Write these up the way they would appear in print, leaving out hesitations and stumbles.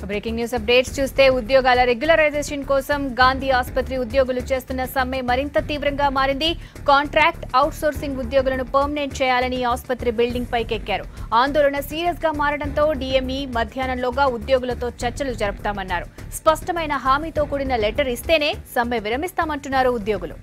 Breaking news updates చూస్తే ఉద్యోగాల regularisation కోసం గాంధీ ఆసుపత్రి ఉద్యోగులు చేస్తున్న సమ్మె మరింత తీవ్రంగా మారింది. కాంట్రాక్ట్ అవుట్సోర్సింగ్ ఉద్యోగులను పర్మనెంట్ చేయాలని ఆసుపత్రి బిల్డింగ్ పైకెక్కారు. ఆందోళన సీరియస్ గా మారడంతో డీఎంఈ మధ్యాహ్నంలోగా ఉద్యోగులతో చర్చలు జరుపుతామన్నారు. స్పష్టమైన హామీతో కూడిన లెటర్ ఇస్తేనే సమ్మె విరమిస్తామంటున్నారు ఉద్యోగులు.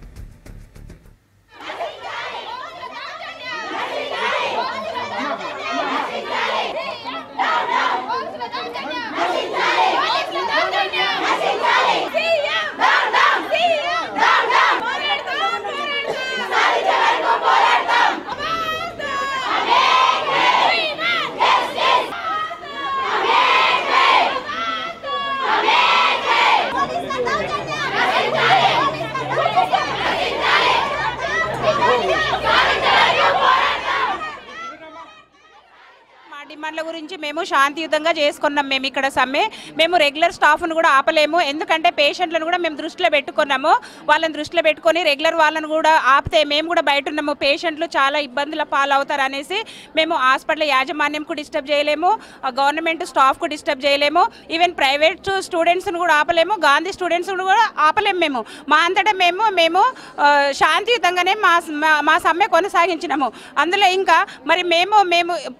డిమాండ్ల గురించి మేము శాంతియుతంగా చేసుకున్నాం. మేము ఇక్కడ సమ్మె మేము రెగ్యులర్ స్టాఫ్ను కూడా ఆపలేము. ఎందుకంటే పేషెంట్లను కూడా మేము దృష్టిలో పెట్టుకున్నాము. వాళ్ళని దృష్టిలో పెట్టుకొని రెగ్యులర్ వాళ్ళని కూడా ఆపితే మేము కూడా బయట ఉన్నాము. పేషెంట్లు చాలా ఇబ్బందుల పాలవుతారు అనేసి మేము హాస్పిటల్ యాజమాన్యంకు డిస్టర్బ్ చేయలేము, గవర్నమెంట్ స్టాఫ్కు డిస్టర్బ్ చేయలేము, ఈవెన్ ప్రైవేట్ స్టూడెంట్స్ను కూడా ఆపలేము, గాంధీ స్టూడెంట్స్ను కూడా ఆపలేము. మా అంతటా మేము శాంతియుతంగానే మా సమ్మె కొనసాగించినాము. అందులో ఇంకా మరి మేము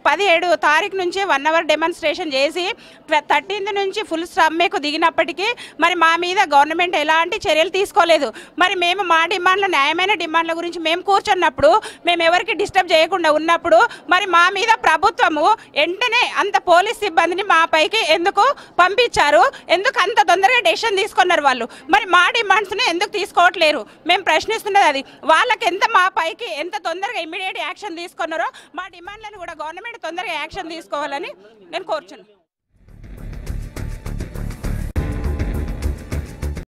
17 తారీఖు నుంచి 1 అవర్ డెమాన్స్ట్రేషన్ చేసి 13th నుంచి ఫుల్ సమ్మెకు దిగినప్పటికీ మరి మా మీద గవర్నమెంట్ ఎలాంటి చర్యలు తీసుకోలేదు. మరి మేము మా డిమాండ్ల న్యాయమైన డిమాండ్ల గురించి మేము కూర్చున్నప్పుడు, మేము ఎవరికి డిస్టర్బ్ చేయకుండా ఉన్నప్పుడు మరి మా మీద ప్రభుత్వము వెంటనే అంత పోలీస్ సిబ్బందిని మా పైకి ఎందుకు పంపించారు? ఎందుకు అంత తొందరగా డెసిషన్ తీసుకున్నారు వాళ్ళు? మరి మా డిమాండ్స్ని ఎందుకు తీసుకోవట్లేరు? మేము ప్రశ్నిస్తున్నది అది. వాళ్ళకి మా పైకి ఎంత తొందరగా ఇమ్మీడియట్ యాక్షన్ తీసుకున్నారో మా డిమాండ్లను కూడా గవర్నమెంట్ తొందరగా యాక్షన్ తీసుకోవాలని నేను కోరుచున్నాను.